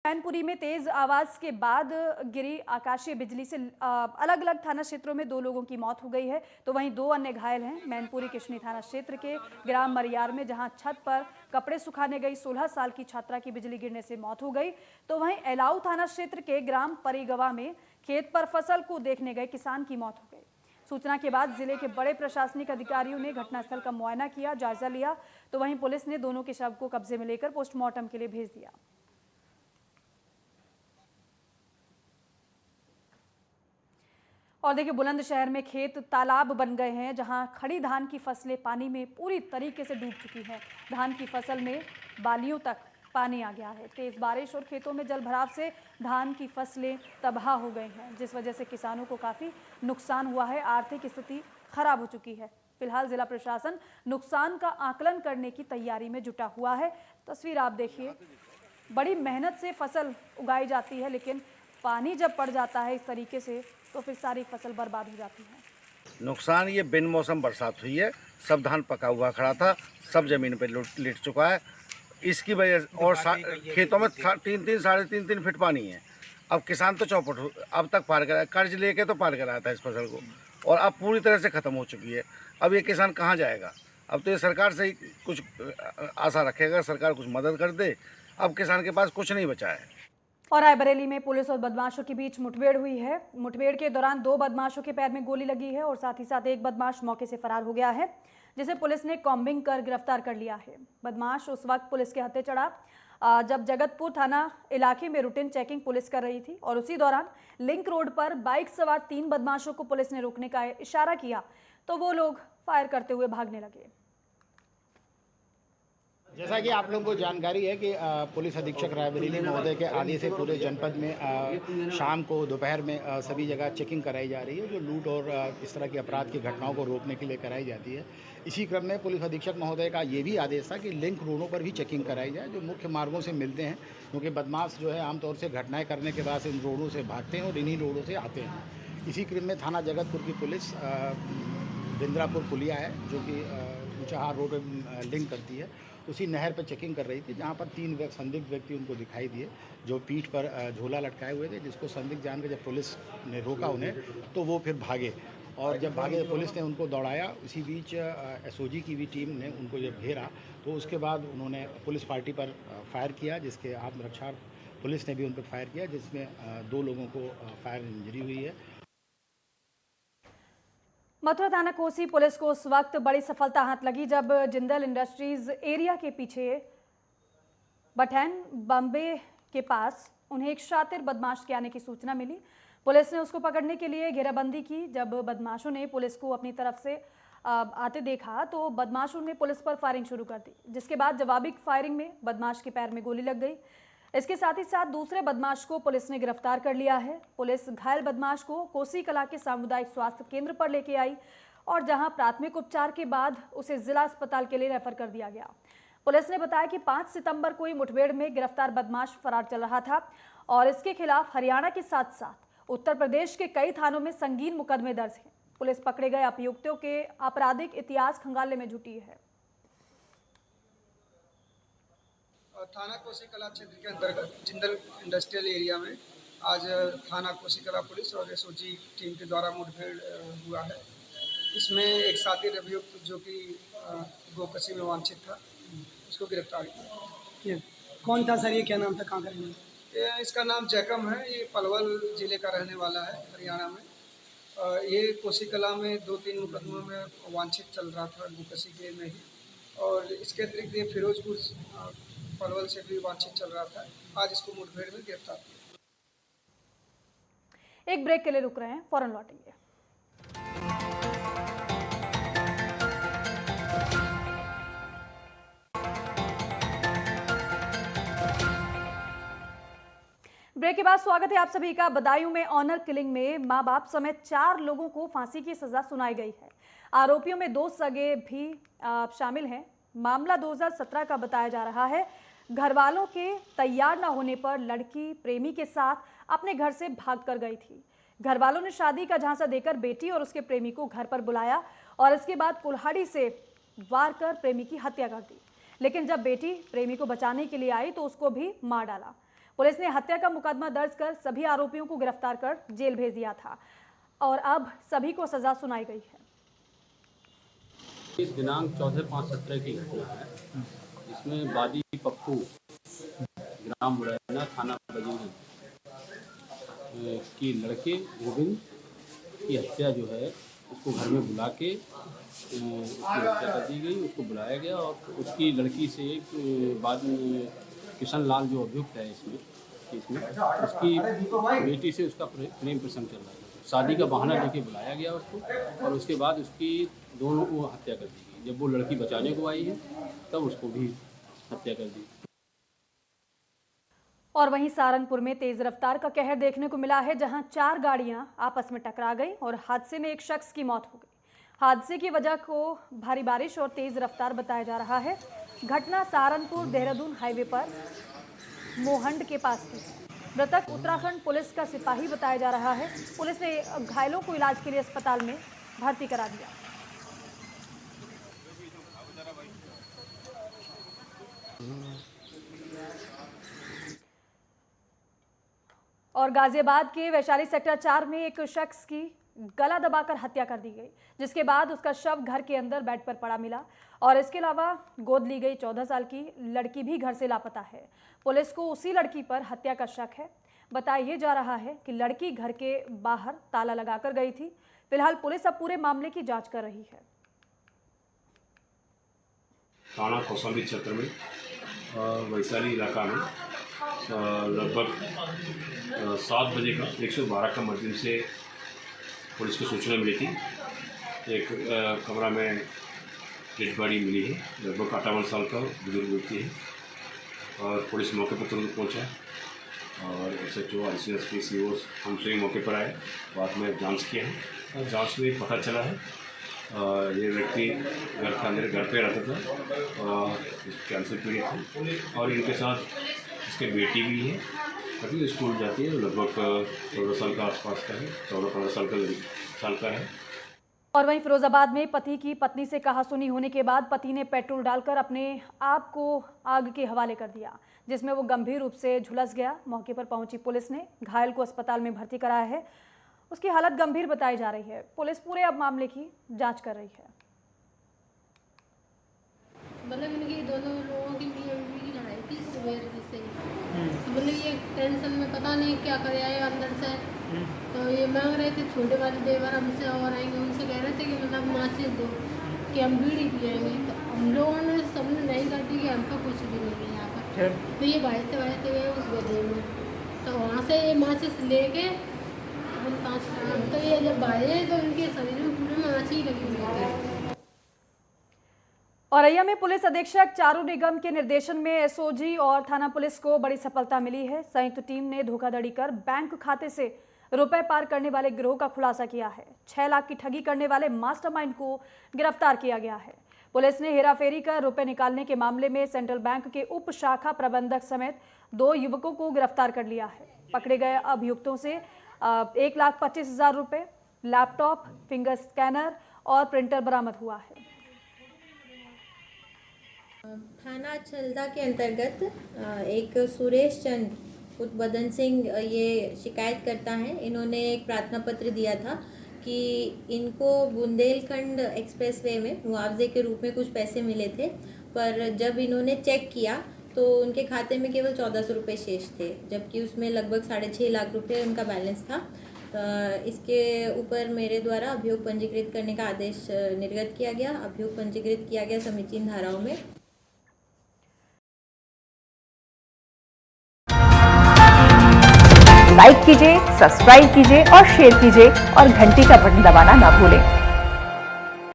मैनपुरी में तेज आवाज के बाद गिरी आकाशीय बिजली से अलग अलग थाना क्षेत्रों में 2 लोगों की मौत हो गई है, तो वहीं 2 अन्य घायल हैं। मैनपुरी किशनी थाना क्षेत्र के ग्राम मरियार में जहां छत पर कपड़े सुखाने गई 16 साल की छात्रा की बिजली गिरने से मौत हो गई, तो वहीं एलाऊ थाना क्षेत्र के ग्राम परिगवा में खेत पर फसल को देखने गए किसान की मौत हो गई। सूचना के बाद जिले के बड़े प्रशासनिक अधिकारियों ने घटनास्थल का मुआयना किया, जायजा लिया, तो वहीं पुलिस ने दोनों के शव को कब्जे में लेकर पोस्टमार्टम के लिए भेज दिया। और देखिए, बुलंदशहर में खेत तालाब बन गए हैं, जहां खड़ी धान की फसलें पानी में पूरी तरीके से डूब चुकी हैं। धान की फसल में बालियों तक पानी आ गया है। तेज बारिश और खेतों में जल भराव से धान की फसलें तबाह हो गई हैं, जिस वजह से किसानों को काफ़ी नुकसान हुआ है। आर्थिक स्थिति खराब हो चुकी है। फिलहाल जिला प्रशासन नुकसान का आकलन करने की तैयारी में जुटा हुआ है। तस्वीर आप देखिए, बड़ी मेहनत से फसल उगाई जाती है, लेकिन पानी जब पड़ जाता है इस तरीके से तो फिर सारी फसल बर्बाद हो जाती है। नुकसान ये बिन मौसम बरसात हुई है, सब धान पका हुआ खड़ा था, सब जमीन पे लेट चुका है। इसकी वजह और खेतों में 3-3 साढ़े 3-3 फीट पानी है। अब किसान तो चौपट अब तक पार करा, कर्ज लेके तो पार कराया था इस फसल को, और अब पूरी तरह से ख़त्म हो चुकी है। अब ये किसान कहाँ जाएगा? अब तो ये सरकार से ही कुछ आशा रखेगा, सरकार कुछ मदद कर दे। अब किसान के पास कुछ नहीं बचा है। और रायबरेली में पुलिस और बदमाशों के बीच मुठभेड़ हुई है। मुठभेड़ के दौरान 2 बदमाशों के पैर में गोली लगी है और साथ ही साथ एक बदमाश मौके से फरार हो गया है, जिसे पुलिस ने कॉम्बिंग कर गिरफ्तार कर लिया है। बदमाश उस वक्त पुलिस के हत्थे चढ़ा जब जगतपुर थाना इलाके में रूटीन चेकिंग पुलिस कर रही थी, और उसी दौरान लिंक रोड पर बाइक सवार 3 बदमाशों को पुलिस ने रोकने का इशारा किया, तो वो लोग फायर करते हुए भागने लगे। जैसा कि आप लोगों को जानकारी है कि पुलिस अधीक्षक रायबरेली महोदय के आदेश से पूरे जनपद में शाम को दोपहर में सभी जगह चेकिंग कराई जा रही है, जो लूट और इस तरह की अपराध की घटनाओं को रोकने के लिए कराई जाती है। इसी क्रम में पुलिस अधीक्षक महोदय का ये भी आदेश था कि लिंक रोडों पर भी चेकिंग कराई जाए, जो मुख्य मार्गों से मिलते हैं, क्योंकि बदमाश जो है आमतौर से घटनाएँ करने के बाद इन रोडों से भागते हैं और इन्हीं रोडों से आते हैं। इसी क्रम में थाना जगतपुर की पुलिस बिंद्रापुर पुलिया है, जो कि ऊंचाहार रोड लिंक करती है, उसी नहर पर चेकिंग कर रही थी, जहां पर 3 संदिग्ध व्यक्ति उनको दिखाई दिए, जो पीठ पर झोला लटकाए हुए थे, जिसको संदिग्ध जानकर जब पुलिस ने रोका उन्हें, तो वो फिर भागे, और जब भागे पुलिस ने उनको दौड़ाया। इसी बीच एसओजी की भी टीम ने उनको जब घेरा, तो उसके बाद उन्होंने पुलिस पार्टी पर फायर किया, जिसके आत्मरक्षा पुलिस ने भी उन पर फायर किया, जिसमें 2 लोगों को फायर इंजरी हुई है। मथुरा थाना कोसी पुलिस को उस वक्त बड़ी सफलता हाथ लगी जब जिंदल इंडस्ट्रीज एरिया के पीछे बठैन बम्बे के पास उन्हें एक शातिर बदमाश के आने की सूचना मिली। पुलिस ने उसको पकड़ने के लिए घेराबंदी की। जब बदमाशों ने पुलिस को अपनी तरफ से आते देखा, तो बदमाशों ने पुलिस पर फायरिंग शुरू कर दी, जिसके बाद जवाबी फायरिंग में बदमाश के पैर में गोली लग गई। इसके साथ ही साथ दूसरे बदमाश को पुलिस ने गिरफ्तार कर लिया है। पुलिस घायल बदमाश को कोसी कला के सामुदायिक स्वास्थ्य केंद्र पर लेके आई, और जहां प्राथमिक उपचार के बाद उसे जिला अस्पताल के लिए रेफर कर दिया गया। पुलिस ने बताया कि 5 सितंबर को ही मुठभेड़ में गिरफ्तार बदमाश फरार चल रहा था, और इसके खिलाफ हरियाणा के साथ साथ उत्तर प्रदेश के कई थानों में संगीन मुकदमे दर्ज हैं। पुलिस पकड़े गए अभियुक्तों के आपराधिक इतिहास खंगालने में जुटी है। थाना कोसी कला क्षेत्र के अंतर्गत जिंदल इंडस्ट्रियल एरिया में आज थाना कोसी कला पुलिस और एसओजी टीम के द्वारा मुठभेड़ हुआ है। इसमें एक शातिर अभियुक्त जो कि गोकसी में वांछित था, उसको गिरफ्तार किया। कौन था सर? ये क्या नाम था? कहाँ का रहने? इसका नाम जैकम है। ये पलवल जिले का रहने वाला है, हरियाणा में। ये कोसी कला में 2-3 मुकदमों में वांछित चल रहा था, गोकसी के में ही, और इसके अतिरिक्त ये फिरोजपुर पलवल से भी वांछित चल रहा था। आज इसको मुठभेड़ में गिरफ्तार किया। एक ब्रेक के लिए रुक रहे हैं, फौरन लौटेंगे। ब्रेक के बाद स्वागत है आप सभी का। बदायूं में ऑनर किलिंग में मां बाप समेत 4 लोगों को फांसी की सजा सुनाई गई है। आरोपियों में 2 सगे भी शामिल हैं। मामला 2017 का बताया जा रहा है। घरवालों के तैयार न होने पर लड़की प्रेमी के साथ अपने घर से भाग कर गई थी। घरवालों ने शादी का झांसा देकर बेटी और उसके प्रेमी को घर पर बुलाया, और इसके बाद कुल्हाड़ी से वार कर प्रेमी की हत्या कर दी। लेकिन जब बेटी प्रेमी को बचाने के लिए आई तो उसको भी मार डाला। पुलिस ने हत्या का मुकदमा दर्ज कर सभी आरोपियों को गिरफ्तार कर जेल भेज दिया था और अब सभी को सजा सुनाई गई है। इस दिनांक 14/5/17 की घटना है। इसमें बादी पप्पू ग्राम मुरैना थाना बजीरी की लड़के गोविंद की हत्या जो है उसको घर में बुला के उसकी हत्या कर दी गई। उसको बुलाया गया और उसकी लड़की से एक बाद में किशन लाल जो अभियुक्त है इसमें उसकी बेटी से उसका प्रेम प्रसंग चल रहा था। शादी का बहाना लेके बुलाया गया उसको और उसके बाद उसकी दोनों को हत्या कर दी गई। जब वो लड़की बचाने को आई है तब उसको भी हत्या कर दी। और वहीं सहारनपुर में तेज रफ्तार का कहर देखने को मिला है, जहां 4 गाड़ियां आपस में टकरा गई और हादसे में एक शख्स की मौत हो गई। हादसे की वजह को भारी बारिश और तेज रफ्तार बताया जा रहा है। घटना सहारनपुर देहरादून हाईवे पर मोहंड के पास की है। मृतक उत्तराखंड पुलिस का सिपाही बताया जा रहा है। पुलिस ने घायलों को इलाज के लिए अस्पताल में भर्ती करा दिया। और गाजियाबाद के वैशाली सेक्टर 4 में एक शख्स की गला दबाकर हत्या कर दी गई, जिसके बाद उसका शव घर के अंदर बेड पर पड़ा मिला और इसके अलावा गोद ली गई 14 साल की लड़की भी घर से लापता है। पुलिस को उसी लड़की पर हत्या का शक है। बताया जा रहा है कि लड़की घर के बाहर ताला लगाकर गई थी। फिलहाल पुलिस अब पूरे मामले की जांच कर रही है। थाना कौशाम्बी क्षेत्र में वैशाली इलाका में लगभग 7 बजे का 112 का माध्यम से पुलिस को सूचना मिली थी। एक कमरा में डेड बॉडी मिली है। लगभग 58 साल का बुजुर्ग व्यक्ति है और पुलिस मौके पर तुरंत पहुंचा और SHO ICSP CO हम स्वयं मौके पर आए। बाद में जांच किया है और जांच में पता चला है ये व्यक्ति घर के अंदर घर पे रहता था और कैंसर पीड़ित है और इनके साथ इसके बेटी भी है। अभी स्कूल जाती है। लगभग 14 साल का आसपास का है, 14-15 साल का है। और वहीं फिरोजाबाद में पति की पत्नी से कहासुनी होने के बाद पति ने पेट्रोल डालकर अपने आप को आग के हवाले कर दिया, जिसमें वो गंभीर रूप से झुलस गया। मौके पर पहुंची पुलिस ने घायल को अस्पताल में भर्ती कराया है। उसकी हालत गंभीर बताई जा रही है। पुलिस पूरे अब मामले की जांच कर रही है। मतलब इनकी दोनों लोगों की की लड़ाई थी सवेर से। बोले ये टेंशन में पता नहीं क्या करे आए अंदर से। तो ये मांग रहे थे छोटे वाले देवर हमसे और आएंगे, उनसे कह रहे थे कि मतलब माचिस दो कि हम बीड़ी पिएंगे। तो हम लोगों ने सबने नहीं कर दी कि हमको कुछ भी नहीं है यहाँ पर। तो ये भाजते गए उस गड्ढे में। तो वहाँ से ये माचिस लेके तो ये जब भाजे तो इनके शरीर में पूरे में आँच ही लगी हुई थी। औरैया में पुलिस अधीक्षक चारू निगम के निर्देशन में SOG और थाना पुलिस को बड़ी सफलता मिली है। संयुक्त टीम ने धोखाधड़ी कर बैंक खाते से रुपए पार करने वाले गिरोह का खुलासा किया है। 6 लाख की ठगी करने वाले मास्टरमाइंड को गिरफ्तार किया गया है। पुलिस ने हेराफेरी कर रुपए निकालने के मामले में सेंट्रल बैंक के उप शाखा प्रबंधक समेत 2 युवकों को गिरफ्तार कर लिया है। पकड़े गए अभियुक्तों से 1,25,000 रुपए, लैपटॉप, फिंगर स्कैनर और प्रिंटर बरामद हुआ है। थाना छलदा के अंतर्गत एक सुरेश चंद उर्फ बदन सिंह ये शिकायत करता है। इन्होंने एक प्रार्थना पत्र दिया था कि इनको बुंदेलखंड एक्सप्रेसवे में मुआवजे के रूप में कुछ पैसे मिले थे, पर जब इन्होंने चेक किया तो उनके खाते में केवल 1400 रुपये शेष थे, जबकि उसमें लगभग 6.5 लाख रुपये उनका बैलेंस था। इसके ऊपर मेरे द्वारा अभियोग पंजीकृत करने का आदेश निर्गत किया गया। अभियोग पंजीकृत किया गया समीचीन धाराओं में। लाइक कीजिए, सब्सक्राइब कीजिए और शेयर कीजिए और घंटी का बटन दबाना ना भूलें।